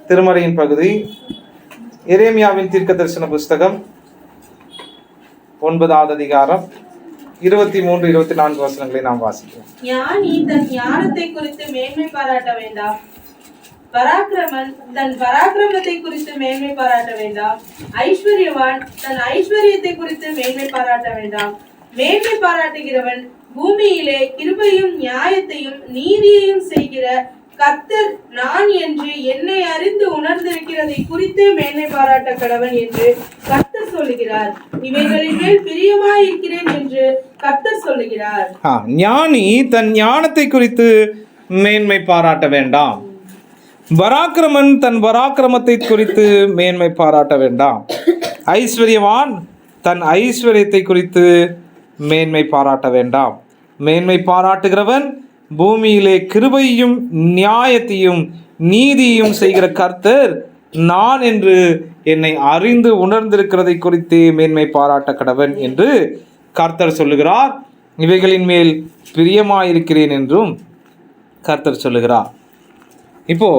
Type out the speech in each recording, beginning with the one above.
திருமறையின் பகுதி எரேமியாவின் தீர்க்கதரிசன புஸ்தகம் 9வது அதிகாரம் 23, 24 வசனங்களை நாம் வாசிக்கிறோம். ஞானி தன் ஞானத்தை குறித்து மேன்மை பாராட்ட வேண்டாம், பராக்கிரமன் தன் பராக்கிரமத்தை குறித்து மேன்மை பாராட்ட வேண்டாம், ஐஸ்வர்யவான் தன் ஐஸ்வர்யத்தை குறித்து மேன்மை பாராட்ட வேண்டாம். மேன்மை பாராட்டுகிறவன் பூமியிலே கிருபையும் நியாயத்தையும் நீதியையும் செய்கிற கர்த்தர் நான் என்று என்னை அறிந்து உணர்ந்திருக்கிறதை குறித்து மேன்மை பாராட்ட கடவன் என்று கர்த்தர் சொல்லுகிறார். இவைகளின் மேல் பிரியமாயிருக்கிறேன் என்று கர்த்தர் சொல்லுகிறார். ஞானி தன் ஞானத்தை குறித்து மேன்மை பாராட்ட வேண்டாம், பராக்கிரமன் தன் பராக்கிரமத்தை குறித்து மேன்மை பாராட்ட வேண்டாம், ஐஸ்வர்யவான் தன் ஐஸ்வர்யத்தை குறித்து மேன்மை பாராட்ட வேண்டாம். மேன்மை பாராட்டுகிறவன் பூமியிலே கிருபையும் நியாயத்தையும் நீதியையும் செய்கிற கர்த்தர் நான் என்று என்னை அறிந்து உணர்ந்திருக்கிறதை குறித்து மேன்மை பாராட்ட கடவன் என்று கர்த்தர் சொல்லுகிறார். இவைகளின் மேல் பிரியமாயிருக்கிறேன் என்றும் கர்த்தர் சொல்லுகிறார். இப்போ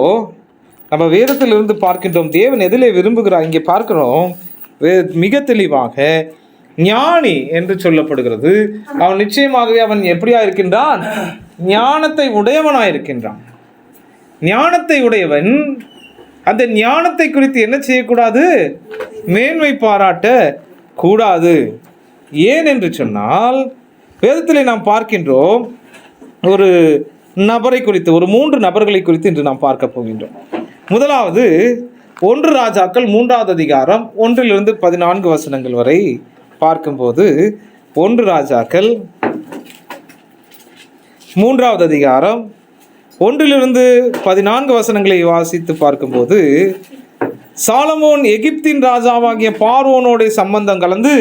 நம்ம வேதத்திலிருந்து பார்க்கின்றோம், தேவன் எதிலே விரும்புகிறார் இங்கே பார்க்கிறோம். மிக தெளிவாக ஞானி என்று சொல்லப்படுகிறது. அவன் நிச்சயமாகவே அவன் எப்படியா இருக்கின்றான்? ஞானத்தை உடையவனாயிருக்கின்றான். ஞானத்தை உடையவன் அந்த ஞானத்தை குறித்து என்ன செய்யக்கூடாது? மேன்மை பாராட்ட கூடாது. ஏன் என்று சொன்னால், வேதத்திலே நாம் பார்க்கின்றோம் ஒரு நபரை குறித்து, ஒரு 3 நபர்களை குறித்து இன்று நாம் பார்க்க போகின்றோம். முதலாவது 1 ராஜாக்கள் 3வது அதிகாரம் 1 to 14 வசனங்கள் வரை பார்க்கும்போது, 1 ராஜாக்கள் 3வது அதிகாரம் 1 to 14 வசனங்களை வாசித்து பார்க்கும்போது, சாலமோன் எகிப்தின் ராஜாவாகிய பார்வோனோட சம்பந்தம் கலந்து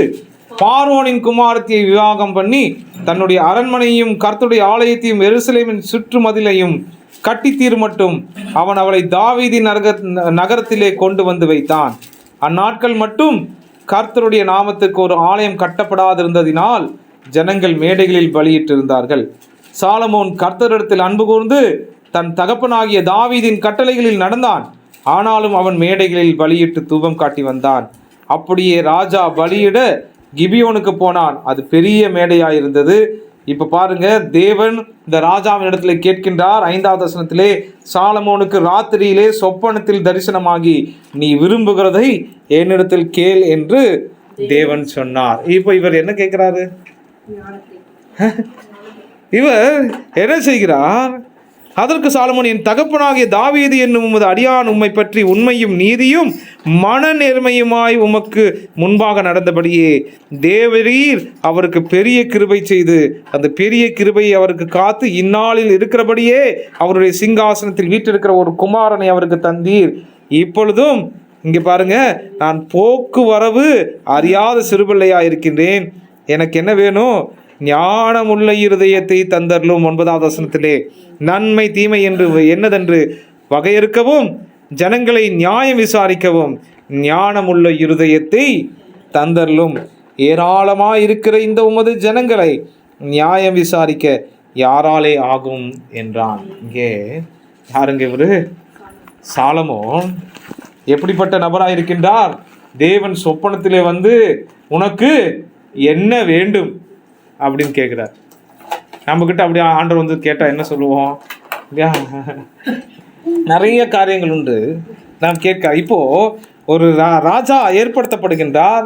பார்வோனின் குமாரத்தியை விவாகம் பண்ணி தன்னுடைய அரண்மனையும் கர்த்தருடைய ஆலயத்தையும் எருசலேமின் சுற்றுமதிலையும் கட்டித்தீர் மட்டும் அவன் அவளை தாவீதின் நகரத்திலே கொண்டு வந்து வைத்தான். அந்நாட்கள் மட்டும் கர்த்தருடைய நாமத்துக்கு ஒரு ஆலயம் கட்டப்படாதிருந்ததினால் ஜனங்கள் மேடைகளில் பலியிட்டிருந்தார்கள். சாலமோன் கர்த்தரிடத்தில் அன்பு கூர்ந்து தன் தகப்பனாகிய தாவீதின் கட்டளைகளில் நடந்தான். ஆனாலும் அவன் மேடைகளில் பலியிட்டு தூபம் காட்டி வந்தான். அப்படியே ராஜா பலியிட கிபியோனுக்கு போனான். அது பெரிய மேடையாயிருந்தது. இப்ப பாருங்க, தேவன் இந்த ராஜாவின் இடத்துல கேட்கின்றார். 5வது வசனத்திலே, சாலமோனுக்கு ராத்திரியிலே சொப்பனத்தில் தரிசனமாகி நீ விரும்புகிறதை என்னிடத்தில் கேள் என்று தேவன் சொன்னார். இப்போ இவர் என்ன கேட்கிறாரு? இவர் என்ன செய்கிறார்? அதற்கு சாலமோன், என் தகப்பனாகிய தாவீது என்னும் உமது அடியான் உம்மை பற்றி உண்மையும் நீதியும் மன நேர்மையுமாய் உமக்கு முன்பாக நடந்தபடியே தேவரீர் அவருக்கு பெரிய கிருபை செய்து அந்த பெரிய கிருபையை அவருக்கு காத்து இந்நாளில் இருக்கிறபடியே அவருடைய சிங்காசனத்தில் வீற்றிருக்கிற ஒரு குமாரனை அவருக்கு தந்தீர். இப்பொழுதும் இங்கே பாருங்க, நான் போக்குவரவு அறியாத சிறுபிள்ளையா இருக்கின்றேன். எனக்கு என்ன வேணும்? ஞானமுள்ள இருதயத்தை தந்தரலும். 9வது வசனத்திலே, நன்மை தீமை என்று என்னதென்று வகையறுக்கவும் ஜனங்களை நியாயம் விசாரிக்கவும் ஞானமுள்ள இருதயத்தை தந்தரலும். ஏராளமாயிருக்கிற இந்த உமது ஜனங்களை நியாயம் விசாரிக்க யாராலே ஆகும் என்றான். இங்கே யாருங்க இவரு? சாலமோன் எப்படிப்பட்ட நபராக இருக்கின்றார்? தேவன் சொப்பனத்திலே வந்து உனக்கு என்ன வேண்டும் அப்படின்னு கேட்குறார். நம்மக்கிட்ட அப்படியே ஆண்டவர் வந்து கேட்டால் என்ன சொல்லுவோம்? இல்லையா, நிறைய காரியங்கள் உண்டு நாம் கேட்க. இப்போது ஒரு ராஜா ஏற்படுத்தப்படுகின்றார்.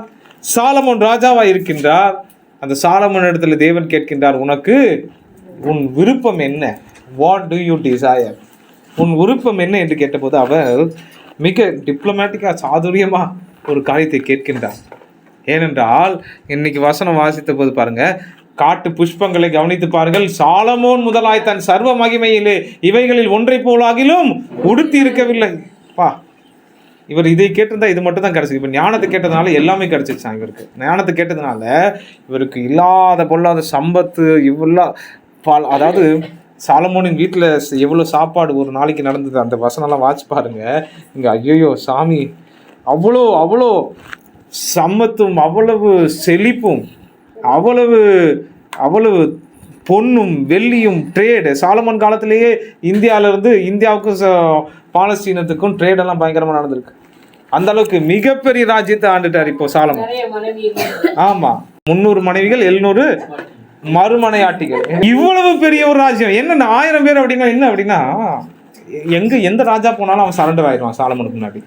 சாலமோன் ராஜாவாக இருக்கின்றார். அந்த சாலமோன் இடத்துல தேவன் கேட்கின்றார், உனக்கு உன் விருப்பம் என்ன? What do you desire? உன் விருப்பம் என்ன என்று கேட்டபோது அவர் மிக டிப்ளமேட்டிக்காக சாதுரியமாக ஒரு காரியத்தை கேட்கின்றார். ஏனென்றால் இன்னைக்கு வசனம் வாசித்த போது பாருங்க, காட்டு புஷ்பங்களை கவனித்து பாருங்கள். சாலமோன் முதலாய் தன் சர்வ மகிமையிலே இவைகளில் ஒன்றை போலாகிலும் உடுத்தி இருக்கவில்லை. இவர் இதை கேட்டிருந்தா இது மட்டும் தான் கிடைச்சது. இப்போ ஞானத்தை கேட்டதுனால எல்லாமே கிடைச்சிச்சான் இவருக்கு. ஞானத்தை கேட்டதுனால இவருக்கு இல்லாத பொல்லாத சம்பத்து இவ்வளோ அதாவது சாலமோனின் வீட்டில் எவ்வளோ சாப்பாடு ஒரு நாளைக்கு நடந்தது, அந்த வசனம்லாம் வாட்சி பாருங்க. இங்கே ஐயோ சாமி, அவ்வளோ அவ்வளோ சம்பத்தும் அவ்வளவு செழிப்பும் அவ்வளவு அவ்வளவு பொன்னும் வெள்ளியும் ட்ரேடு. சாலமோன் காலத்திலேயே இந்தியாவுக்கும் பாலஸ்தீனத்துக்கும் ட்ரேடெல்லாம் பயங்கரமாக நடந்திருக்கு. அந்த அளவுக்கு மிகப்பெரிய ராஜ்யத்தை ஆண்டுட்டார் இப்போ சாலமோன். ஆமா, 300 மனைவிகள், 700 மறுமனையாட்டிகள். இவ்வளவு பெரிய ஒரு ராஜ்யம். என்ன 1000 பேர் அப்படின்னா என்ன அப்படின்னா, எந்த ராஜா போனாலும் அவன் சரண்டர் ஆயிடுவான் சாலமோனுக்கு முன்னாடி.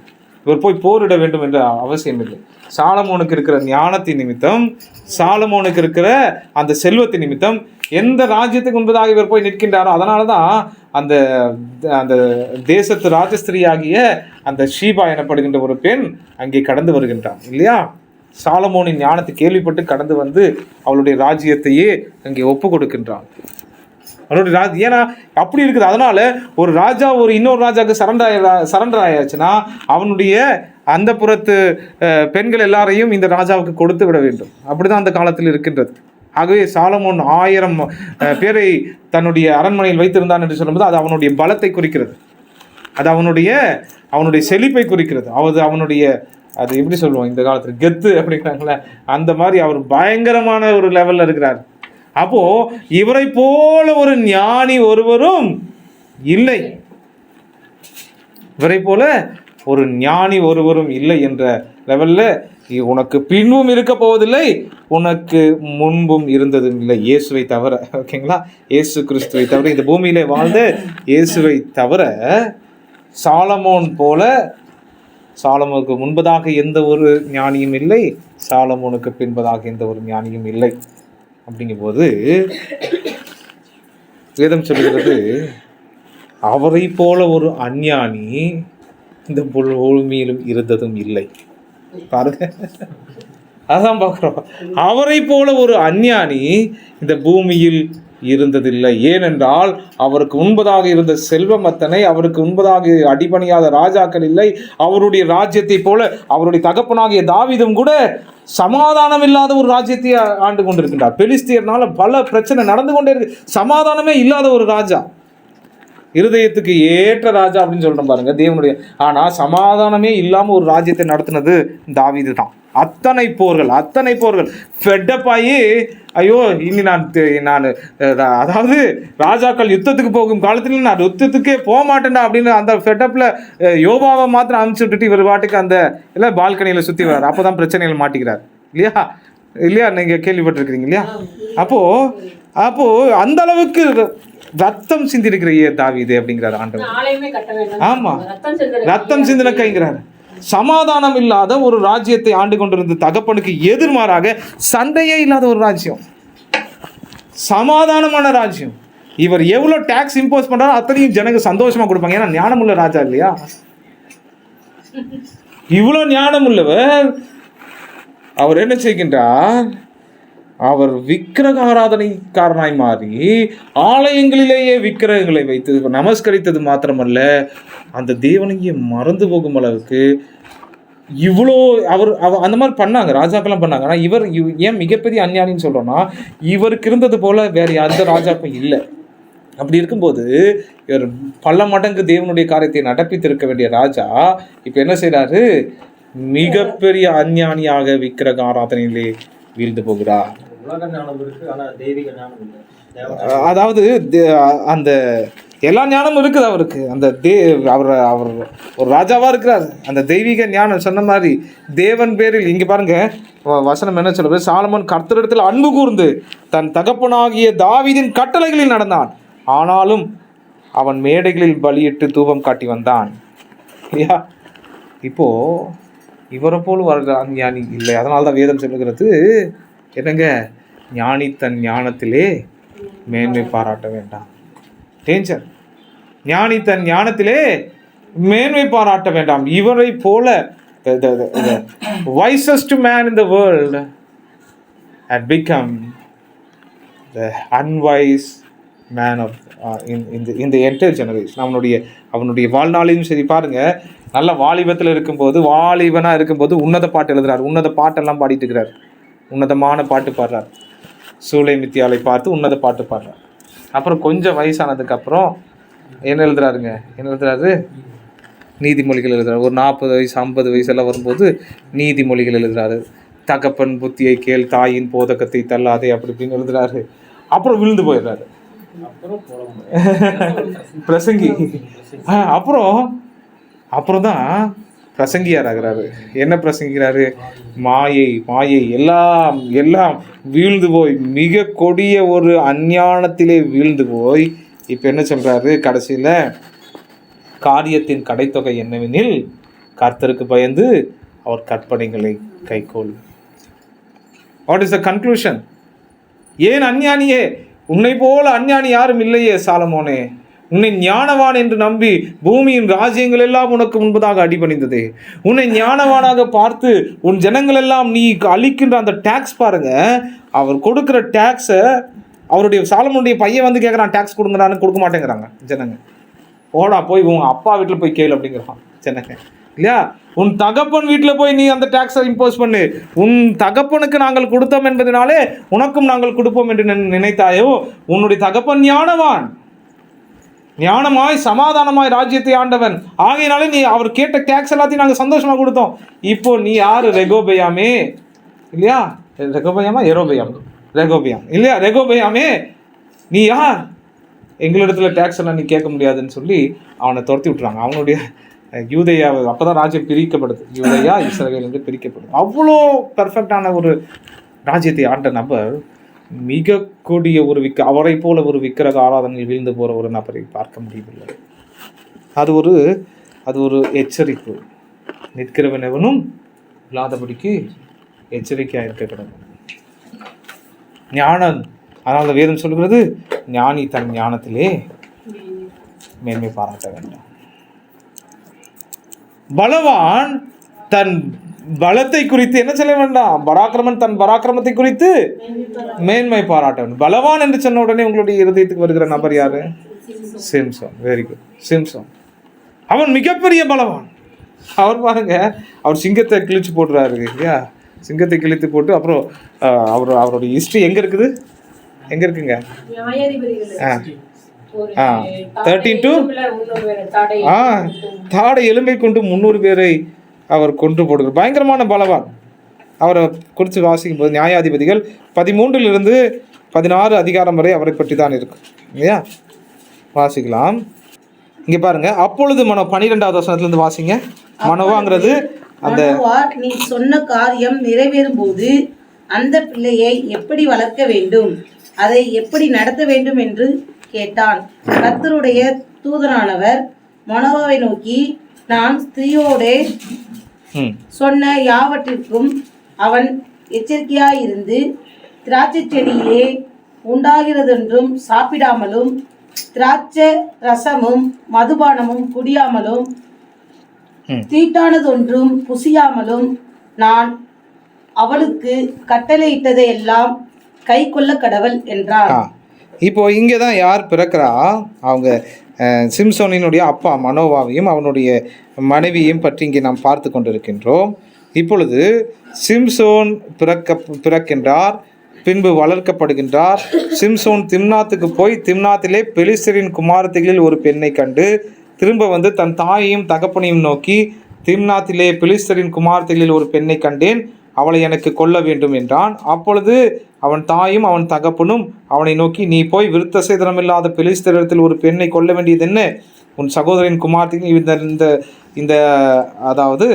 இவர் போய் போரிட வேண்டும் என்ற அவசியம் இல்லை. சாலமோனுக்கு இருக்கிற ஞானத்தின் நிமித்தம், சாலமோனுக்கு இருக்கிற அந்த செல்வத்தின் நிமித்தம் எந்த ராஜ்யத்துக்கு முன்பதாக இவர் போய் நிற்கின்றாரோ, அதனால தான் அந்த அந்த தேசத்து ராஜஸ்திரியாகிய அந்த ஷீபா எனப்படுகின்ற ஒரு பெண் அங்கே கடந்து வருகின்றார் இல்லையா. சாலமோனின் ஞானத்தை கேள்விப்பட்டு கடந்து வந்து அவளுடைய ராஜ்யத்தையே அங்கே ஒப்பு கொடுக்கின்றான். அவனுடைய ஏன்னா அப்படி இருக்குது. அதனால ஒரு ராஜா இன்னொரு ராஜாவுக்கு சரண்டர் ஆயாச்சுன்னா அவனுடைய அந்த புறத்து பெண்கள் எல்லாரையும் இந்த ராஜாவுக்கு கொடுத்து விட வேண்டும். அப்படிதான் அந்த காலத்தில் இருக்கின்றது. ஆகவே சாலமோன் 1000 பேரை தன்னுடைய அரண்மனையில் வைத்திருந்தான் என்று சொல்லும்போது அது அவனுடைய பலத்தை குறிக்கிறது. அது அவனுடைய செழிப்பை குறிக்கிறது. அவனுடைய அது எப்படி சொல்லுவோம் இந்த காலத்தில் கெத்து அப்படிங்கிறாங்களே, அந்த மாதிரி அவர் பயங்கரமான ஒரு லெவலில் இருக்கிறார். அப்போ இவரை போல ஒரு ஞானி ஒருவரும் இல்லை, இவரை போல ஒரு ஞானி ஒருவரும் இல்லை என்ற லெவல்ல உனக்கு பின்பும் இருக்க போவதில்லை, உனக்கு முன்பும் இருந்ததும் இல்லை, இயேசுவை தவிர. ஓகேங்களா, இயேசு கிறிஸ்துவை தவிர, இந்த பூமியிலே வாழ்ந்த இயேசுவை தவிர சாலமோன் போல சாலமோனுக்கு முன்பதாக எந்த ஒரு ஞானியும் இல்லை, சாலமோனுக்கு பின்பதாக எந்த ஒரு ஞானியும் இல்லை. அப்படிங்கும்போது வேதம் சொல்கிறது அவரை போல ஒரு அஞ்ஞானி இந்த பூமியிலும் இருந்ததும் இல்லை. பாருங்க, அதான் பார்க்குறோம். அவரை போல ஒரு அஞ்ஞானி இந்த பூமியில் இருந்ததில்லை. ஏனென்றால் அவருக்கு முன்பதாக இருந்த செல்வம் அத்தனை, அவருக்கு முன்பதாக அடிபணியாத ராஜாக்கள் இல்லை. அவருடைய ராஜ்யத்தை போல அவருடைய தகப்பனாகிய தாவீதும் கூட சமாதானம் இல்லாத ஒரு ராஜ்யத்தை ஆண்டு கொண்டிருக்கின்றார். பெலிஸ்தியர்னால பல பிரச்சனை நடந்து கொண்டே இருக்கு. சமாதானமே இல்லாத ஒரு ராஜா, இருதயத்துக்கு ஏற்ற ராஜா அப்படின்னு சொல்றோம் பாருங்க தேவனுடைய. ஆனா சமாதானமே இல்லாம ஒரு ராஜ்யத்தை நடத்தினது தாவீது தான். அத்தனை போர்கள் ஃபெட்டப் ஆகி, ஐயோ இனி நான் அதாவது ராஜாக்கள் யுத்தத்துக்கு போகும் காலத்துல நான் யுத்தத்துக்கே போக மாட்டேன்டா அப்படின்னு அந்த ஃபெட்டப்ல யோபாவை மாத்திரம் அனுப்பிச்சு விட்டுட்டு இவர் பாட்டுக்கு அந்த எல்லாம் பால்கனியில சுத்தி வர்றார். அப்போதான் பிரச்சனைகள் மாட்டிக்கிறார் இல்லையா நீங்க கேள்விப்பட்டிருக்கிறீங்க இல்லையா. அப்போ அந்த அளவுக்கு ரத்தம் சிந்திருக்கிற தாவீது அப்படிங்கிறார் ஆண்டவர். ஆமா, ரத்தம் சிந்தின கைங்கிறார். சமாதானம் இல்லாத ஒரு ராஜ்யத்தை ஆண்டு கொண்டிருந்த தகப்பனுக்கு எதிர்மாறாக சண்டையே இல்லாத ஒரு ராஜ்யம், சமாதானமான ராஜ்யம். இவர் எவ்வளவு டாக்ஸ் இம்போஸ் பண்றாரோ அத்தனையும் ஜனங்க சந்தோஷமா கொடுப்பாங்க. ஏன்னா ஞானமுள்ள ராஜா இல்லையா. இவ்வளவு ஞானம் உள்ளவர் அவர் என்ன செய்கின்றார், அவர் விக்கிரக ஆராதனைக்காரனாய் மாறி ஆலயங்களிலேயே விக்கிரகங்களை வைத்து நமஸ்கரித்தது மாத்திரமல்ல, அந்த தேவனையே மறந்து போகும் அளவுக்கு இவ்வளோ அவர் அந்த மாதிரி பண்ணாங்க, ராஜாக்கெல்லாம் பண்ணாங்க. ஆனால் இவர் ஏன் மிகப்பெரிய அஞ்ஞானின்னு சொல்கிறோன்னா, இவருக்கு இருந்தது போல் வேறு எந்த ராஜாக்கும் இல்லை. அப்படி இருக்கும்போது இவர் பல மடங்கு தேவனுடைய காரியத்தை நடப்பித்திருக்க வேண்டிய ராஜா இப்போ என்ன செய்கிறாரு, மிகப்பெரிய அஞ்ஞானியாக விக்கிரக ஆராதனையிலே வீழ்ந்து போகிறார். அதாவது அந்த எல்லா ஞானமும் இருக்குது அவருக்கு. அந்த அவர் ஒரு ராஜாவா இருக்கிறார். அந்த தெய்வீக ஞானம் சொன்ன மாதிரி தேவன் பேரில் இங்க பாருங்க வசனம் என்ன சொல்றது, சாலமோன் கர்த்தரிடத்தில் அன்பு கூர்ந்து தன் தகப்பனாகிய தாவீதின் கட்டளைகளில் நடந்தான், ஆனாலும் அவன் மேடைகளில் பலியிட்டு தூபம் காட்டி வந்தான். இல்லையா. இப்போ இவரை போல் வர்ற ஞானி இல்லை. அதனால்தான் வேதம் சொல்லுகிறது என்னங்க, ஞானி தன் ஞானத்திலே மேன்மை பாராட்ட வேண்டாம். டேஞ்சர். ஞானி தன் ஞானத்திலே மேன்மை பாராட்ட வேண்டாம். இவரை போல the wisest man in the world had become the unwise man of in the entire generation. அவனுடைய வாழ்நாளையும் சரி பாருங்க, நல்ல வாலிபத்தில் இருக்கும்போது, வாலிபனாக இருக்கும்போது உன்னத பாட்டு எழுதுறார், உன்னத பாட்டெல்லாம் பாடிட்டு இருக்கிறார், உன்னதமான பாட்டு பாடுறார், சூளை மித்தியாலை பார்த்து உன்னத பாட்டு பாடுறார். அப்புறம் கொஞ்சம் வயசானதுக்கப்புறம் என்ன எழுதுறாரு, நீதிமொழிகள் எழுதுறாரு. ஒரு 40 வயசு 50 வயசெல்லாம் வரும்போது நீதிமொழிகள் எழுதுறாரு. தகப்பன் புத்தியை கேள், தாயின் போதகத்தை தள்ளாதே அப்படி இப்படின்னு எழுதுறாரு. அப்புறம் விழுந்து போயிடுறாரு பிரசங்கி. அப்புறம் தான் பிரசங்கியார் ஆகிறாரு. என்ன பிரசங்கிக்கிறாரு? மாயை மாயை எல்லாம் எல்லாம் வீழ்ந்து போய் மிக கொடிய ஒரு அஞ்ஞானத்திலே வீழ்ந்து போய் இப்போ என்ன சொல்றாரு கடைசியில்? காரியத்தின் கடைத்தொகை என்னவெனில் கர்த்தருக்கு பயந்து அவர் கற்பனைகளை கைக்கொள். What is the conclusion? ஏன் அஞ்ஞானியே, உன்னை போல அஞ்ஞானி யாரும் இல்லையே சாலமோனே, உன்னை ஞானவான் என்று நம்பி பூமியின் ராஜ்யங்கள் எல்லாம் உனக்கு முன்பதாக அடிபணிந்தது. உன்னை ஞானவானாக பார்த்து உன் ஜனங்கள் எல்லாம் நீ அளிக்கின்ற அந்த டேக்ஸ் பாருங்க, அவர் கொடுக்குற டேக்ஸை அவருடைய சாலமோனுடைய பையன் வந்து கேட்குறான், டேக்ஸ் கொடுங்கடான்னு கொடுக்க மாட்டேங்கிறாங்க ஜனங்க. ஓடா போய் உங்கள் அப்பா வீட்டில் போய் கேளு அப்படிங்கிறான் ஜனங்க இல்லையா? உன் தகப்பன் வீட்டில் போய் நீ அந்த டேக்ஸை இம்போஸ் பண்ணு. உன் தகப்பனுக்கு நாங்கள் கொடுத்தோம் என்பதனாலே உனக்கும் நாங்கள் கொடுப்போம் என்று நினைத்தாயோ? உன்னுடைய தகப்பன் ஞானவான், ஞானமாய் சமாதானமாய் ராஜ்யத்தை ஆண்டவன், ஆகையினாலே நீ அவர் கேட்ட டேக்ஸ் எல்லாத்தையும் நாங்கள் சந்தோஷமாக கொடுத்தோம். இப்போ நீ யார்? ரெகோபயாமே இல்லையா? ரெகோபயாமா ரெகோபயாம் இல்லையா? ரெகோபயாமே நீ யார்? எங்களிடத்துல டேக்ஸ் எல்லாம் நீ கேட்க முடியாதுன்னு சொல்லி அவனை துரத்தி விட்டுறாங்க. அவனுடைய யூதேயா, அப்போ தான் ராஜ்யம் பிரிக்கப்படுது. யூதேயா இஸ்ரவேல் என்று பிரிக்கப்படுது. அவ்வளோ பெர்ஃபெக்டான ஒரு ராஜ்யத்தை ஆண்ட நபர் மிக கொடிய ஒரு அவரை போல ஒரு விக்கிரக ஆராதனையில் வீழ்ந்து போகிற ஒரு நபரை பார்க்க முடியவில்லை. அது ஒரு எச்சரிப்பு. நிற்கிறவனவனும் இல்லாதபடிக்கு எச்சரிக்கையாக இருக்க கிடக்கும் ஞானம். அதனால வேதம் சொல்கிறது, ஞானி தன் ஞானத்திலே மேன்மை பாராட்ட வேண்டாம். பலவான் தன் பலத்தை குறித்து என்ன சொல்ல வேண்டாம், பராக்கிரமன் தன் பராக்கிரமத்தை குறித்து மேன்மை பாராட்ட வேண்டும். பலவான் என்று சொன்ன உடனே உங்களுடைய இருதயத்துக்கு வருகிற நபர் யாரு? சிம்சோன். Very good. சிம்சோன் அவன் மிகப்பெரிய பலவான். அவர் பாருங்க, அவர் சிங்கத்தை கிழிச்சு போடுறாரு இல்லையா? சிங்கத்தை கிழித்து போட்டு அப்புறம் அவருடைய ஹிஸ்ட்ரி எங்க இருக்குங்க? 13 தாடை எலும்பை கொண்டு 300 பேரை அவர் கொன்று போடுகிறார். பயங்கரமான பலவான். அவரை குறித்து வாசிக்கும் போது நியாயாதிபதிகள் 13 16 அதிகாரம் வரை அவரை பற்றி தான் இருக்கு இல்லையா? வாசிக்கலாம். இங்கே பாருங்க, அப்பொழுது 12வது வசனத்திலிருந்து வாசிங்க. மனோவாங்கிறது அந்த நீ சொன்ன காரியம் நிறைவேறும் போது அந்த பிள்ளையை எப்படி வளர்க்க வேண்டும், அதை எப்படி நடத்த வேண்டும் என்று கேட்டான். கர்த்தருடைய தூதனானவர் மனோவாவை நோக்கி, நான் ஸ்திரீயோடே சொன்ன யாவற்றிற்கும் அவன் எச்சரிக்கையாயிருந்து திராட்சை செடியிலே உண்டாகிறதென்றும் சாப்பிடாமலும் திராட்சை ரசமும் மதுபானமும் குடியாமலும் தீட்டானதொன்றும் புசியாமலும் நான் அவளுக்கு கட்டளையிட்டதை எல்லாம் கை கொள்ள கடவுள் என்றார். இப்போ இங்கே தான் யார் பிறக்கிறா? அவங்க சிம்சோனினுடைய அப்பா மனோவாவையும் அவனுடைய மனைவியையும் பற்றி இங்கே நாம் பார்த்து கொண்டிருக்கின்றோம். இப்பொழுது சிம்சோன் பிறக்கின்றார், பின்பு வளர்க்கப்படுகின்றார். சிம்சோன் திம்னாத்துக்கு போய் திம்னாத்திலே பெலிஸ்தரின் குமாரத்திகளில் ஒரு பெண்ணை கண்டு திரும்ப வந்து தன் தாயையும் தகப்பனையும் நோக்கி, திம்னாத்திலே பெலிஸ்தரின் குமாரத்திகளில் ஒரு பெண்ணை கண்டேன், அவளை எனக்கு கொல்ல வேண்டும் என்றான். அப்பொழுது அவன் தாயும் அவன் தகப்பனும் அவனை நோக்கி, நீ போய் விருத்த சேதனமில்லாத பெலிஸ்தரிடத்தில் ஒரு பெண்ணை கொல்ல வேண்டியது என்ன? உன் சகோதரின் குமாரத்தின் இந்த இந்த அதாவது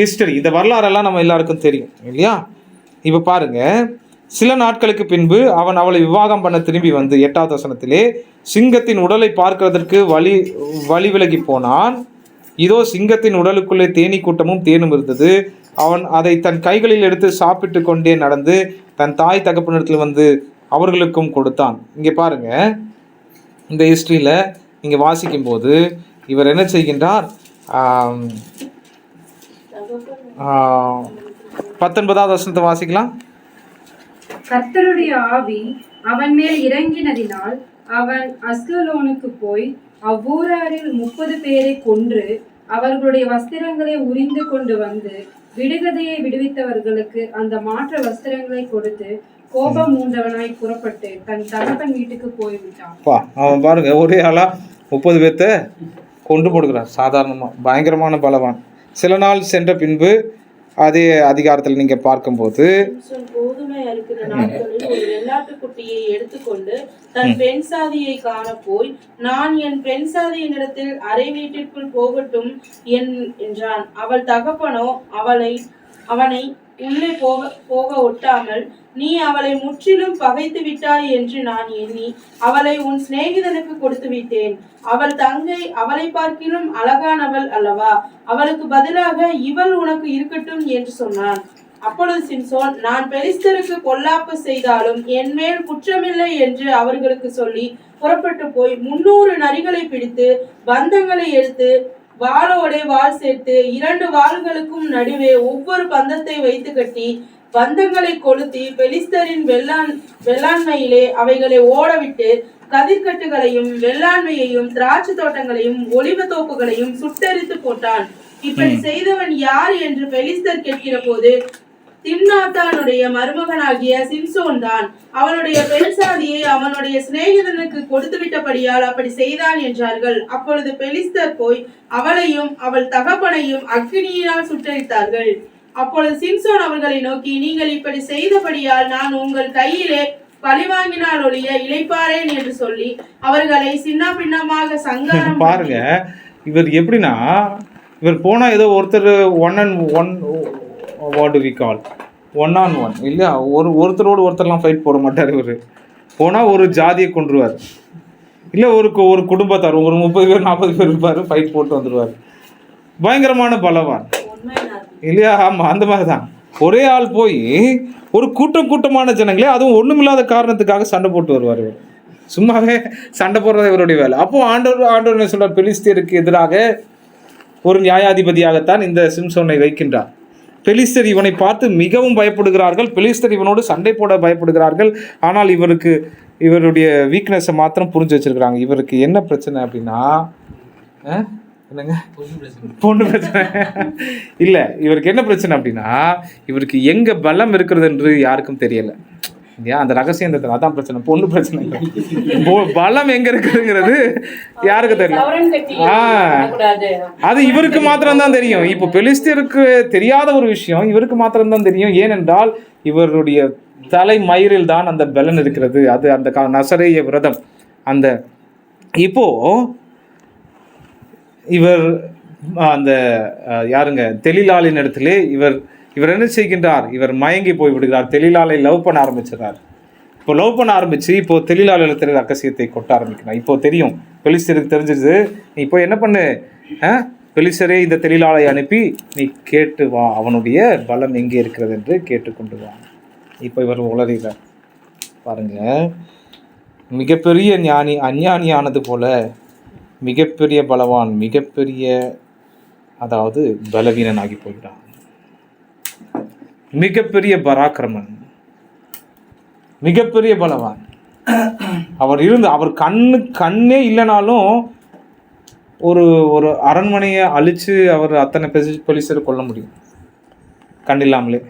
ஹிஸ்டரி, இந்த வரலாறெல்லாம் நம்ம எல்லாருக்கும் தெரியும் இல்லையா? இப்போ பாருங்க, சில நாட்களுக்கு பின்பு அவன் அவளை விவாகம் பண்ண திரும்பி வந்து 8வது வசனத்திலே சிங்கத்தின் உடலை பார்க்கிறதற்கு வழி விலகி போனான். இதோ சிங்கத்தின் உடலுக்குள்ளே தேனீ கூட்டமும் தேனும் இருந்தது. அவன் அதை தன் கைகளில் எடுத்து சாப்பிட்டு கொண்டே நடந்து தன் தாய் தகப்பனிடத்தில் வந்து அவர்களுக்கும் கொடுத்தான். இங்கே பாருங்க, இந்த ஹிஸ்டரியில் நீங்கள் வாசிக்கும்போது இவர் என்ன செய்கின்றார்? 19வது வசனத்தை வாசிக்கலாம். கர்த்தருடைய ஆவி அவன் மேல் இறங்கினதினால் அவன் அஸ்கலோனுக்கு போய் அவ்வூராரில் 30 பேரை கொன்று அவர்களுடைய வஸ்திரங்களை உரிந்து கொண்டு வந்து விடுகதையை விடுவித்தவர்களுக்கு அந்த மாற்ற வஸ்திரங்களை கொடுத்து கோபம் மூண்டவனாய் புறப்பட்டு தன் தகப்பன் வீட்டுக்கு போய்விட்டான். அவன் பாருங்க, ஒரே ஆளா 30 பேர்த்த கொண்டு போடுகிறான். சாதாரணமாக பயங்கரமான பலவான். சில நாள் சென்ற பின்பு அதே அதிகாரத்தில் நீங்கள் பார்க்கும்போது சிம்சோன் கோதுமை அறுக்கிற நாட்களில் ஒரு வெள்ளாட்டுக்குட்டியை எடுத்துக்கொண்டு தன் பெண் சாதியை காண போய், நான் என் பெண் சாதியினிடத்தில் அறை வீட்டிற்குள் போகட்டும் என்றான். அவள் தகப்பனோ அவனை உள்ளே போக ஒட்டாமல், நீ அவளை முற்றிலும் பகைத்து விட்டாய் என்று நான் எண்ணி அவளை உன் சிநேகிதனுக்கு கொடுத்து விட்டேன். அவள் தங்கை அவளை பார்க்கிலும் அழகானவள் அல்லவா? அவளுக்கு பதிலாக இவள் உனக்கு இருக்கட்டும் என்று சொன்னான். அப்பொழுது சிம்சோன், நான் பெலிஸ்தருக்கு பொல்லாப்பு செய்தாலும் என் மேல் குற்றமில்லை என்று அவர்களுக்கு சொல்லி புறப்பட்டு போய் 300 நரிகளை பிடித்து பந்தங்களை எடுத்து வாளோடே வாள் சேர்த்து 2 வாள்களுக்கும் நடுவே ஒவ்வொரு பந்தத்தை வைத்து கட்டி பந்தங்களை கொளுத்தி பெலிஸ்தரின் வெள்ளாண்மையிலே அவைகளை ஓடவிட்டு கதிர்கட்டுகளையும் வெள்ளாண்மையையும் திராட்சை தோட்டங்களையும் ஒலிவ தோப்புகளையும் சுட்டெரித்து போட்டான். இப்படி செய்தவன் யார் என்று பெலிஸ்தர் கேட்கிற போது, திம்னாத்தானுடைய மருமகனாகிய சிம்சோன் தான். அவனுடைய பெண் சாதியை அவனுடைய சிநேகிதனுக்கு கொடுத்து விட்டபடியால் அப்படி செய்தான் என்றார்கள். அப்பொழுது பெலிஸ்தர் போய் அவளையும் அவள் தகப்பனையும் அக்கினியினால் சுட்டரித்தார்கள். அப்பொழுது சிம்சோன் அவர்களை நோக்கி, நீங்கள் இப்படி செய்தபடியால் நான் உங்கள் கையிலே பழிவாங்கினால் ஒழிய இளைப்பாறேன் என்று சொல்லி அவர்களை சின்ன பின்னமாக சங்காரம் பாருங்க. இவர் எப்படின்னா, இவர் போனா ஏதோ ஒருத்தர் ஒன் ஆன் ஒன் இல்லையா, ஒருத்தரோடு ஒருத்தர்லாம் ஃபைட் போட மாட்டார். இவர் போனால் ஒரு ஜாதியை கொண்டுருவார், இல்லை ஒரு குடும்பத்தார் ஒரு 30 பேர் 40 பேர் இருப்பார், ஃபைட் போட்டு வந்துடுவார். பயங்கரமான பலவான் இல்லையா? ஆமாம், அந்த மாதிரி தான். ஒரே ஆள் போய் ஒரு கூட்டமான ஜனங்களே, அதுவும் ஒன்றுமில்லாத காரணத்துக்காக சண்டை போட்டு வருவார். இவர் சும்மாவே சண்டை போடுறது இவருடைய வேலை. அப்போது ஆண்டவர் என்ன சொல்றார்? பெலிஸ்தருக்கு எதிராக ஒரு நியாயாதிபதியாகத்தான் இந்த சிம்சோனை வைக்கின்றார். பெலிஸ்தர் இவனை பார்த்து மிகவும் பயப்படுகிறார்கள். பெலிஸ்தர் இவனோடு சண்டை போட பயப்படுகிறார்கள். ஆனால் இவருடைய வீக்னஸை மாத்திரம் புரிஞ்சு வச்சிருக்கிறாங்க. இவருக்கு என்ன பிரச்சனை அப்படின்னா, என்னங்க, பொண்ணு பிரச்சனை இல்லை. இவருக்கு என்ன பிரச்சனை அப்படின்னா, இவருக்கு எங்கே பலம் இருக்கிறது என்று யாருக்கும் தெரியலை. ஏன் அந்த ரகசியம் தெரியும், அதான் பிரச்சனை. பொண்ணு பிரச்சனை பலம் எங்க இருக்குங்கிறது யாருக்கு தெரியும்? அது இவருக்கு மாத்திரம்தான் தெரியும். இப்போ பெலிஸ்தருக்கு தெரியாத ஒரு விஷயம் இவருக்கு மாத்திரம்தான் தெரியும். ஏனென்றால் இவருடைய தலை மயிரில் தான் அந்த பலன் இருக்கிறது. அது அந்த நசரேய விரதம். அந்த இப்போ இவர் அந்த யாருங்க தெலிலாளின் இடத்துல இவர் என்ன செய்கின்றார்? இவர் மயங்கி போய் விடுகிறார். தெலிலாலை லவ் பண்ண ஆரம்பிச்சிடறார். இப்போ லவ் பண்ண ஆரம்பிச்சு இப்போ தெலிலால் இடத்துல ரகசியத்தை கொட்ட ஆரம்பிக்கிறார். இப்போ தெரியும், பெலிஸ்தருக்கு தெரிஞ்சிருது. நீ இப்போ என்ன பண்ணு, பெலிஸ்தரே இந்த தெலிலாலை அனுப்பி நீ கேட்டு வா, அவனுடைய பலம் எங்கே இருக்கிறது என்று கேட்டுக்கொண்டு வா. இப்போ இவர் உளறுகிறார். பாருங்க, மிகப்பெரிய ஞானி அஞ்ஞானியானது போல மிகப்பெரிய பலவான் மிகப்பெரிய அதாவது பலவீனனாகி போகிறான். மிகப்பெரிய பராக்கிரமன் மிகப்பெரிய பலவான் அவர் கண்ணே இல்லைனாலும் ஒரு அரண்மனையை அழிச்சு அவர் அத்தனை பெலிஸ்தரை கொல்ல முடியும் கண் இல்லாமலே.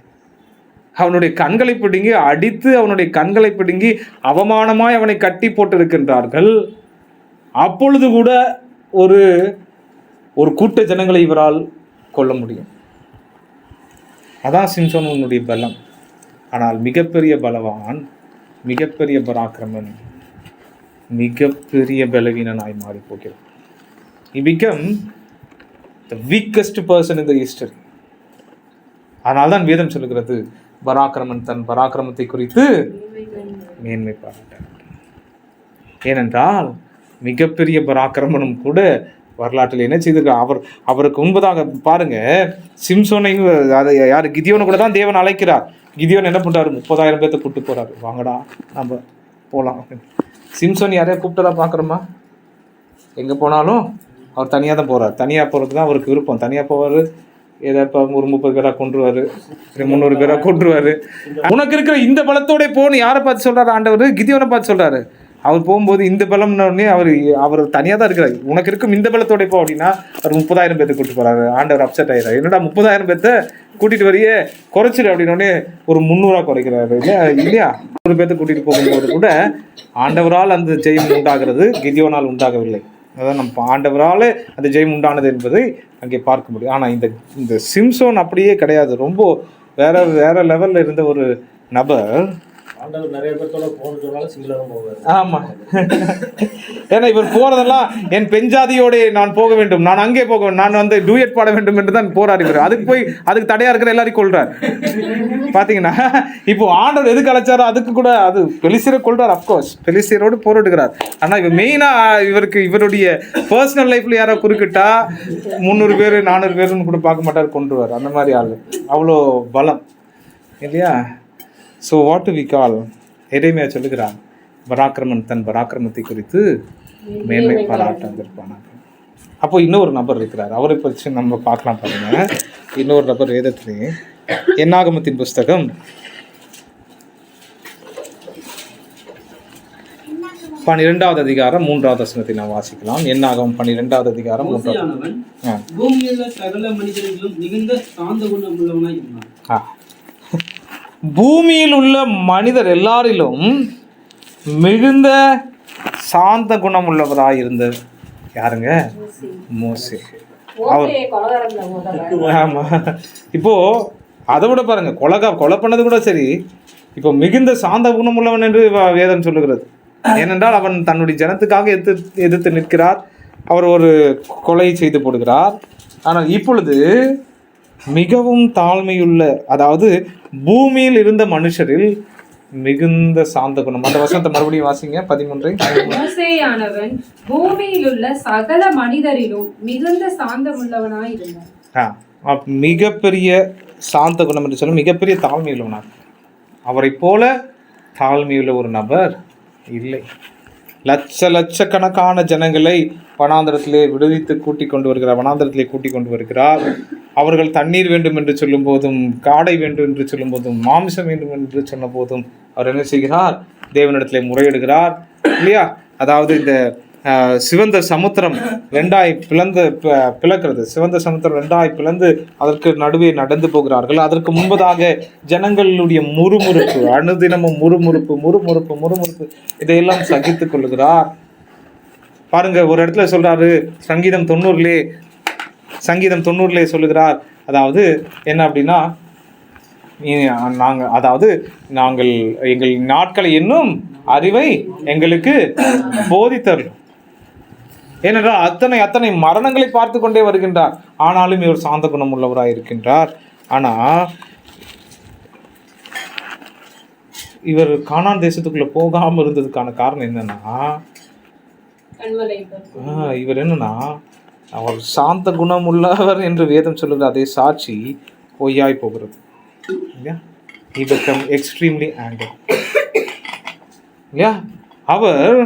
அவனுடைய கண்களை பிடுங்கி அடித்து அவனுடைய கண்களை பிடுங்கி அவமானமாய் அவனை கட்டி போட்டு இருக்கின்றார்கள். அப்பொழுது கூட ஒரு கூட்ட ஜனங்களை இவரால் கொல்ல முடியும். அதான் சிம்சோனுடைய பலம். ஆனால் மிகப்பெரிய பலவான் மிகப்பெரிய பராக்கிரமன் மிகப்பெரிய பலவீனனாய் மாறி போகிறான். He became the weakest person in the history. அதனால்தான் வேதம் சொல்லுகிறது, பராக்கிரமன் தன் பராக்கிரமத்தை குறித்து மேன்மை பாராட்டார். ஏனென்றால் மிகப்பெரிய பராக்கிரமனும் கூட வரலாற்றில் என்ன செய்திருக்கார்? அவருக்கு முன்பதாக பாருங்க, சிம்சோனை அதை யார் கிதியோனை கூட தான் தேவன் அழைக்கிறார். கிதியோன் என்ன பண்ணுறாரு? 30,000 பேர்த்த கூப்பிட்டு போகிறாரு. வாங்கடா நம்ம போகலாம். சிம்சோன் யாரையா கூப்பிட்டதா பார்க்குறோமா? எங்கே போனாலும் அவர் தனியாக தான் போகிறார். தனியாக போகிறது தான் அவருக்கு விருப்பம். தனியாக போவார். ஏதோ இப்போ ஒரு 30 பேராக கொண்டுருவார், 300 பேராக கொண்டுருவார். உனக்கு இருக்கிற இந்த பலத்தோட போன்னு யாரை பார்த்து சொல்கிறாரு ஆண்டவர்? கிதியோனை பார்த்து சொல்கிறாரு. அவர் போகும்போது இந்த பலம்னே அவர் தனியாக தான் இருக்கிறார். உனக்கு இருக்கும் இந்த பலத்தோட போ அப்படின்னா அவர் 30,000 பேர்த்த கூட்டிட்டு போகிறாரு. ஆண்டவர் அப்செட் ஆகிறார். என்னடா 30,000 பேர்த்த கூட்டிகிட்டு வரையே, குறைச்சிடு அப்படின்னோடனே ஒரு 300 குறைக்கிறாரு இல்லையா? 100 பேர்த்த கூட்டிகிட்டு போகும்போது கூட ஆண்டவரால் அந்த ஜெயம் உண்டாகிறது, கிதியோனால் உண்டாகவில்லை. அதான் நம்ம ஆண்டவரால் அந்த ஜெயம் உண்டானது என்பதை அங்கே பார்க்க முடியும். ஆனால் இந்த சிம்சோன் அப்படியே கிடையாது. ரொம்ப வேற லெவலில் இருந்த ஒரு நபர். ஆண்டவர் நிறைய பேர்த்தோட போனதுனால சிங்கிளாக போவார். ஆமாம், ஏன்னா இவர் போகிறதெல்லாம் என் பெஞ்சாதியோட நான் போக வேண்டும், நான் அங்கே போக வேண்டும், நான் வந்து டூயட் பாட வேண்டும் என்று தான் போராடுகிறார். அதுக்கு தடையாக இருக்கிற எல்லாரையும் கொள்றார். பார்த்தீங்கன்னா இப்போ ஆண்டவர் எதுக்கு அழைச்சாரோ அதுக்கு கூட அது பெலிசியரை கொள்றார். அப்கோர்ஸ் பெலிசியரோடு போராடுகிறார். ஆனால் இவர் மெயினாக இவருடைய பர்சனல் லைஃப்ல யாரோ குறுக்கிட்டா 300 பேர் 400 பேருன்னு கூட பார்க்க மாட்டார், கொண்டுருவார். அந்த மாதிரி ஆள், அவ்வளோ பலம் இல்லையா? So what do we call, எரேமியா சொல்லுகிறான், பராக்கிரமன் தன் பராக்கிரமத்தை குறித்து மேன்மை பாராட்ட வந்திருப்பானாங்க. அப்போ இன்னொரு நபர் இருக்கிறார், அவரை பற்றி நம்ம பார்க்கலாம் பாருங்க. இன்னொரு நபர் வேதத்திலே என்னாகமத்தின் புஸ்தகம் 12வது அதிகாரம் 3வது வசனத்தை நாம் வாசிக்கலாம். என்னாகும் 12வது அதிகாரம் 3வது. பூமியில் சகல மனிதர்களும் மிகுந்த சாந்த குணம் உள்ளவனாய் இருந்தான். பூமியில் உள்ள மனிதர் எல்லாரிலும் மிகுந்த சாந்த குணம் உள்ளவராய் இருந்தது யாருங்க? மோசே. அவர் ஆமா. இப்போ அதை விட பாருங்க, கொலை பண்ணது கூட சரி, இப்போ மிகுந்த சாந்த குணம் உள்ளவன் என்று வேதம் சொல்லுகிறது. ஏனென்றால் அவன் தன்னுடைய ஜனத்துக்காக எதிர்த்து நிற்கிறார். அவர் ஒரு கொலை செய்து போடுகிறார். ஆனால் இப்பொழுது மிகவும் தாழ்மையுள்ள, அதாவது பூமியில் இருந்த மனுஷரில் மிகுந்த சாந்த குணம். அந்த வசனத்தை மறுபடியும் வாசிங்க, 13. மோசேயானவன் பூமியில் உள்ள சகல மனிதரிலும் மிகுந்த சாந்தமுள்ளவனாய் இருந்தான். மிகப்பெரிய சாந்த குணம் என்று சொல்ல மிகப்பெரிய தாழ்மையுள்ளவனார். அவரை போல தாழ்மையுள்ள ஒரு நபர் இல்லை. லட்சக்கணக்கான ஜனங்களை வனாந்தரத்திலே விடுவித்து கூட்டிக் கொண்டு வருகிறார். அவர்கள் தண்ணீர் வேண்டும் என்று சொல்லும் போதும், காடை வேண்டும் என்று சொல்லும் போதும், மாமிசம் வேண்டும் என்று சொன்ன போதும் அவர் என்ன செய்கிறார்? தேவனிடத்திலே முறையிடுகிறார் இல்லையா? அதாவது இந்த சிவந்த சமுத்திரம் 2ஆய் பிளக்கிறது. சிவந்த சமுத்திரம் 2ஆய் பிளந்து அதற்கு நடுவே நடந்து போகிறார்கள். அதற்கு முன்பதாக ஜனங்களுடைய முறுமுறுப்பு, அனுதினமும் முறுமுறுப்பு இதையெல்லாம் சகித்துக் கொள்ளுகிறார். பாருங்க, ஒரு இடத்துல சொல்றாரு, சங்கீதம் 90 சொல்லுகிறார். அதாவது என்ன அப்படின்னா, நாங்கள் எங்கள் நாட்களை என்னும் அறிவை எங்களுக்கு போதித்தரும். ஏனென்றால் அத்தனை மரணங்களை பார்த்து கொண்டே வருகின்றார். ஆனாலும் இவர் சாந்த குணம் உள்ளவராக இருக்கின்றார். ஆனா இவர் கானான் தேசத்துக்குள்ள போகாம இருந்ததுக்கான காரணம் என்னன்னா, இவர் என்னன்னா, அவர் சாந்த குணம் உள்ளவர் என்று வேதம் சொல்லுகிற அதே சாட்சி பொய்யாய் போகிறது. He became extremely angry. அவர்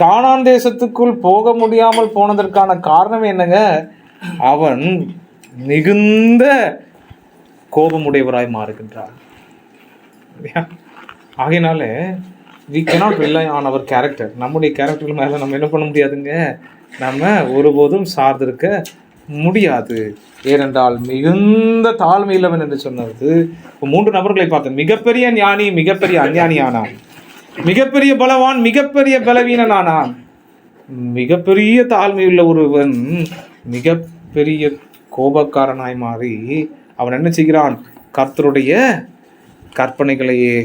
கானான் தேசத்துக்குள் போக முடியாமல் போனதற்கான காரணம் என்னங்க? அவன் மிகுந்த கோபமுடையவராய் மாறுகின்றார். ஆகையினால we cannot rely on our character. நம்முடைய கேரக்டர் மேலே நம்ம என்ன பண்ண முடியாதுங்க, நம்ம ஒருபோதும் சார்ந்திருக்க முடியாது. ஏனென்றால் மிகுந்த தாழ்மையில்லவன் என்று சொன்னது 3 நபர்களை பார்த்தேன். மிகப்பெரிய ஞானி மிகப்பெரிய அஞ்ஞானி ஆனான், மிகப்பெரிய பலவான் மிகப்பெரிய பலவீனன் ஆனான். மிகப்பெரிய தாழ்மையுள்ள ஒருவன் மிகப்பெரிய கோபக்காரனாய் மாறி அவன் என்ன செய்கிறான்? கர்த்தருடைய கற்பனைகளையே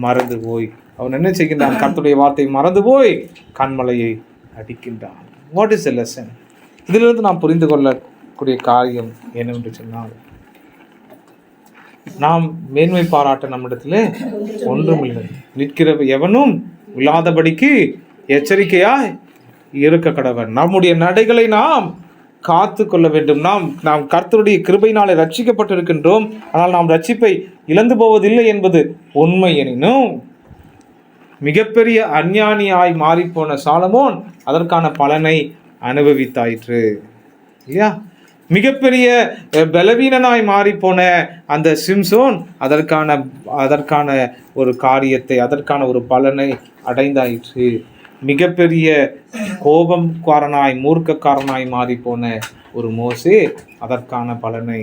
மறந்து போய் அவன் என்ன செய்கின்றான்? கர்த்தருடைய வார்த்தையை மறந்து போய் கண்மலையை அடிக்கின்றான். What is a lesson? இதிலிருந்து நாம் புரிந்து கொள்ளக்கூடிய காரியம் என்னவென்று சொன்னால், நாம் மேன்மை பாராட்ட நம்மிடத்திலே ஒன்றுமில்லை. நிற்கிற எவனும் இல்லாதபடிக்கு எச்சரிக்கையாய் இருக்க கடவன். நம்முடைய நடைகளை நாம் காத்து கொள்ள வேண்டும். நாம் கர்த்தருடைய கிருபையினாலே ரட்சிக்கப்பட்டிருக்கின்றோம். ஆனால் நாம் ரட்சிப்பை இழந்து போவதில்லை என்பது உண்மை. எனினும் மிகப்பெரிய அஞ்ஞானியாய் மாறிப்போன சாலமோன் அதற்கான பலனை அனுபவித்தாயிற்று இல்லையா? மிகப்பெரிய பலவீனனாய் மாறிப்போன அந்த சிம்சோன் அதற்கான ஒரு காரியத்தை, அதற்கான ஒரு பலனை அடைந்தாயிற்று. மிகப்பெரிய கோபக்காரனாய் மூர்க்கக்காரனாய் மாறிப்போன ஒரு மோசே அதற்கான பலனை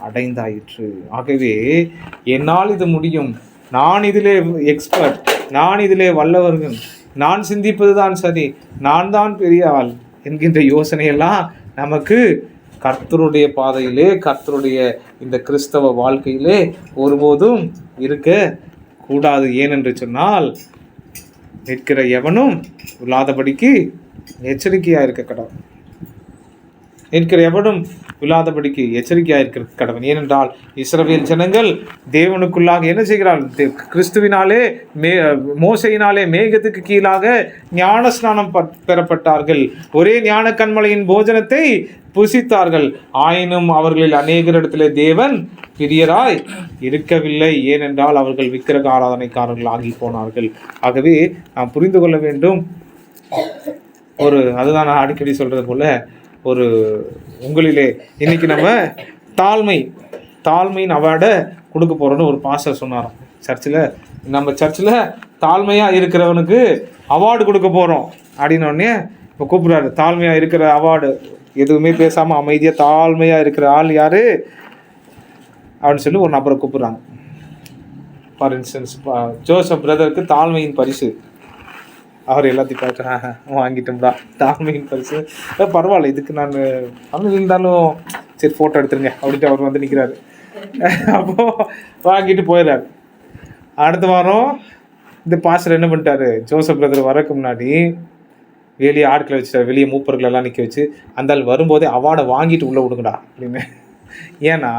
அடைந்தாயிற்று. ஆகவே என்னால் இது முடியும், நான் இதிலே எக்ஸ்பர்ட், நான் இதிலே வல்லவர்கள், நான் சிந்திப்பது தான் சரி, நான் தான் பெரிய ஆள் என்கின்ற யோசனையெல்லாம் நமக்கு கர்த்தருடைய பாதையிலே, கர்த்தருடைய இந்த கிறிஸ்தவ வாழ்க்கையிலே ஒருபோதும் இருக்க கூடாது. ஏனென்று சொன்னால் நிற்கிற எவனும் விழாதபடிக்கு எச்சரிக்கையாக இருக்க கடவுள். நிற்கிற எவனும் விழாதபடிக்கு எச்சரிக்கையாக இருக்கிற கடவன். ஏனென்றால் இஸ்ரவேல் ஜனங்கள் தேவனுக்குள்ளாக என்ன செய்கிறார்கள்? கிறிஸ்துவினாலே மோசையினாலே மேகத்துக்கு கீழாக ஞான ஸ்நானம் பெறப்பட்டார்கள். ஒரே ஞான கண்மலையின் போஜனத்தை புசித்தார்கள். ஆயினும் அவர்களில் அநேகரிடத்திலே தேவன் பிரியராய் இருக்கவில்லை. ஏனென்றால் அவர்கள் விக்கிரக ஆராதனைக்காரர்கள் ஆகி போனார்கள். ஆகவே நாம் புரிந்து கொள்ள வேண்டும். அதுதான் நான் அடிக்கடி சொல்றது போல, உங்களிலே இன்னைக்கு நம்ம தாழ்மையின் அவார்டை கொடுக்க போகிறோன்னு ஒரு பாஸ்டர் சொன்னாராம் சர்ச்சில். நம்ம சர்ச்சில் தாழ்மையாக இருக்கிறவனுக்கு அவார்டு கொடுக்க போகிறோம் அப்படின்னோடனே இப்போ கூப்பிட்றாரு. தாழ்மையாக இருக்கிற அவார்டு, எதுவுமே பேசாமல் அமைதியாக தாழ்மையாக இருக்கிற ஆள் யார் அப்படின்னு சொல்லி ஒரு நபரை கூப்பிட்றாங்க. ஃபார் இன்ஸ்டன்ஸ் ஜோசப் பிரதருக்கு தாழ்மையின் பரிசு. அவர் எல்லாத்தையும் பார்த்து வாங்கிட்டோம்டா தாழ்மையின் பரிசு, பரவாயில்ல இதுக்கு நான் இருந்தாலும் சரி ஃபோட்டோ எடுத்துருங்க அப்படின்ட்டு அவர் வந்து நிற்கிறாரு. அப்போது வாங்கிட்டு போயிடுறாரு. அடுத்த வாரம் இந்த பாஸ்டர் என்ன பண்ணிட்டாரு, ஜோசப் பிரதர் வரக்கு முன்னாடி வெளியே ஆட்களை வச்சுட்டார். வெளியே மூப்பர்களெல்லாம் நிற்க வச்சு அந்த ஆள் வரும்போதே அவார்டை வாங்கிட்டு உள்ளே விடுங்கடா அப்படின்னு. ஏன்னா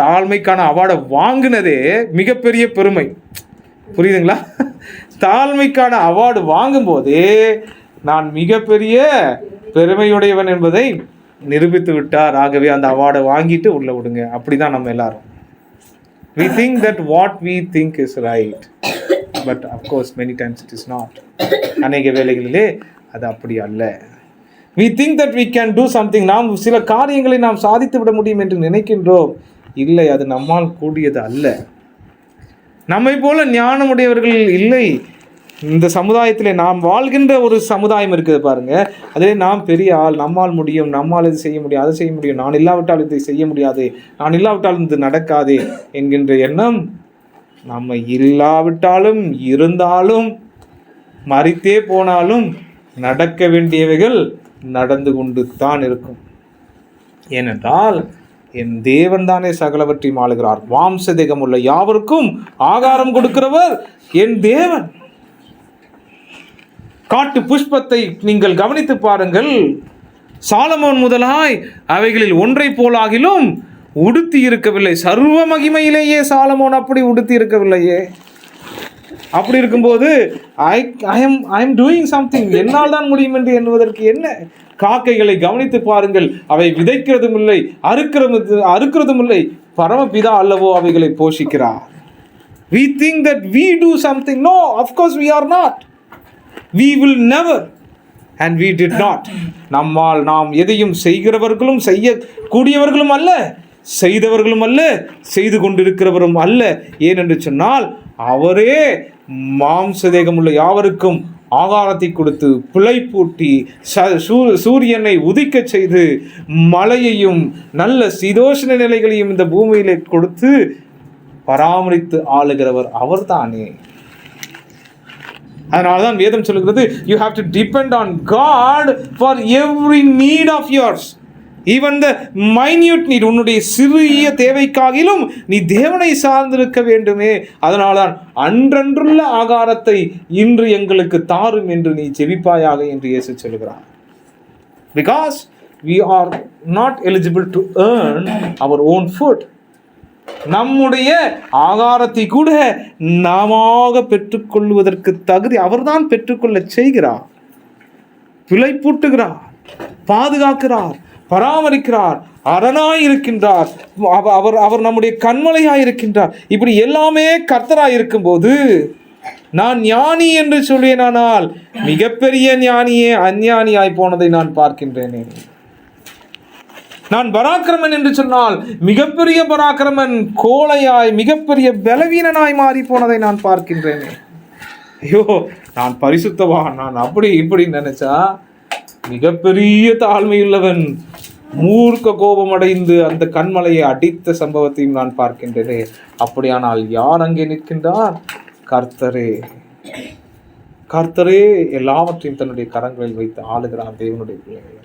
தாழ்மைக்கான அவார்டை வாங்கினதே மிகப்பெரிய பெருமை. புரியுதுங்களா? தாழ்மைக்கான அவார்டு வாங்கும்போது நான் மிகப்பெரிய பெருமையுடையவன் என்பதை நிரூபித்து விட்டார். ஆகவே அந்த அவார்டை வாங்கிட்டு உள்ள விடுங்க. அப்படிதான் நம்ம எல்லாரும். We think that what we think is right, but of course many times it is not. அநேக வேளைகளிலே அது அப்படி அல்ல. We think that we can do something. நாம் சில காரியங்களை நாம் சாதித்து விட முடியும் என்று நினைக்கின்றோம். இல்லை, அது நம்மால் கூடியது அல்ல. நம்மை போல ஞானமுடையவர்கள் இல்லை. இந்த சமுதாயத்தில் நாம் வாழ்கின்ற ஒரு சமுதாயம் இருக்குது பாருங்க. அதே நாம் பெரிய ஆள், நம்மால் முடியும், நம்மால் இது செய்ய முடியும், அதை செய்ய முடியும், நான் இல்லாவிட்டால் இதை செய்ய முடியாது, நான் இல்லாவிட்டால் இது நடக்காது என்கின்ற எண்ணம் நம்ம இல்லாவிட்டாலும் இருந்தாலும் மறித்தே போனாலும் நடக்க வேண்டியவைகள் நடந்து கொண்டு தான் இருக்கும். ஏனென்றால் என் தேவன் தானே சகலவற்றையும் ஆளுகிறார். வாம்சதேகம் உள்ள யாவருக்கும் ஆகாரம் கொடுக்கிறவர் என் தேவன். காட்டு புஷ்பத்தை நீங்கள் கவனித்து பாருங்கள். சாலமோன் முதலாய் அவைகளில் ஒன்றை போலாகிலும் உடுத்தி இருக்கவில்லை. சர்வ மகிமையிலேயே சாலமோன் அப்படி உடுத்தி இருக்கவில்லையே. அப்படி இருக்கும்போது ஐ எம் டூயிங் சம்திங், என்னால் தான் முடியும் என்று எண்ணுவதற்கு என்ன? காக்கைகளை கவனித்து பாருங்கள். அவை விதைக்கிறதும் இல்லை, அறுக்கிறதும் இல்லை. பரமபிதா அல்லவோ அவைகளை போஷிக்கிறார். We think that we do something. No, of course we are not. We will never and we did not. நம்மால் நாம் எதையும் செய்கிறவர்களும் செய்யக்கூடியவர்களும் அல்ல, செய்தவர்களும் அல்ல, செய்து கொண்டிருக்கிறவரும் அல்ல. ஏனென்று சொன்னால் அவரே மாம்சதேகம் உள்ள யாவருக்கும் ஆகாரத்தை கொடுத்து பிழைப்பூட்டி சூரியனை உதிக்க செய்து மழையையும் நல்ல சீதோஷ்ண நிலைகளையும் இந்த பூமியிலே கொடுத்து பராமரித்து ஆளுகிறவர் அவர்தானே. அதனால்தான் வேதம் சொல்லுகிறது, you have to depend on God for every need of yours, even the minute need. உன்னுடைய சிறிய தேவைக்காகிலும் நீ தேவனை சார்ந்திருக்க வேண்டுமே. அதனால்தான் அன்றன்றுள்ள ஆகாரத்தை இன்று எங்களுக்கு தாரும் என்று நீ ஜெபிப்பாயாக என்று இயேசு சொல்கிறார். Because we are not eligible to earn our own food. நம்முடைய ஆகாரத்தை கூட நாமாக பெற்றுக்கொள்வதற்கு தகுதி அவர்தான் பெற்றுக்கொள்ள செய்கிறார். பிழைப்பூட்டுகிறார், பாதுகாக்கிறார், பராமரிக்கிறார், அரணாய் இருக்கின்றார். அவர் நம்முடைய கண்மலையாய் இருக்கின்றார். இப்படி எல்லாமே கர்த்தராய் இருக்கும்போது நான் ஞானி என்று சொல்வேனானால் மிகப்பெரிய ஞானியே அஞ்ஞானியாய் போனதை நான் பார்க்கின்றேனே. நான் பராக்கிரமன் என்று சொன்னால் மிகப்பெரிய பராக்கிரமன் கோழையாய் மிகப்பெரிய பலவீனனாய் மாறி போனதை நான் பார்க்கின்றேனே. ஐயோ, நான் பரிசுத்தவான், நான் அப்படி இப்படி நினைச்சா மிகப்பெரிய தாழ்மையுள்ளவன் மூர்க்க கோபம் அடைந்து அந்த கண்மலையை அடித்த சம்பவத்தையும் நான் பார்க்கின்றேனே. அப்படியானால் யார் அங்கே நிற்கின்றார்? கர்த்தரே. கர்த்தரே எல்லாவற்றையும் தன்னுடைய கரங்களில் வைத்து ஆளுகிறார் தேவனுடைய பிள்ளைகளை.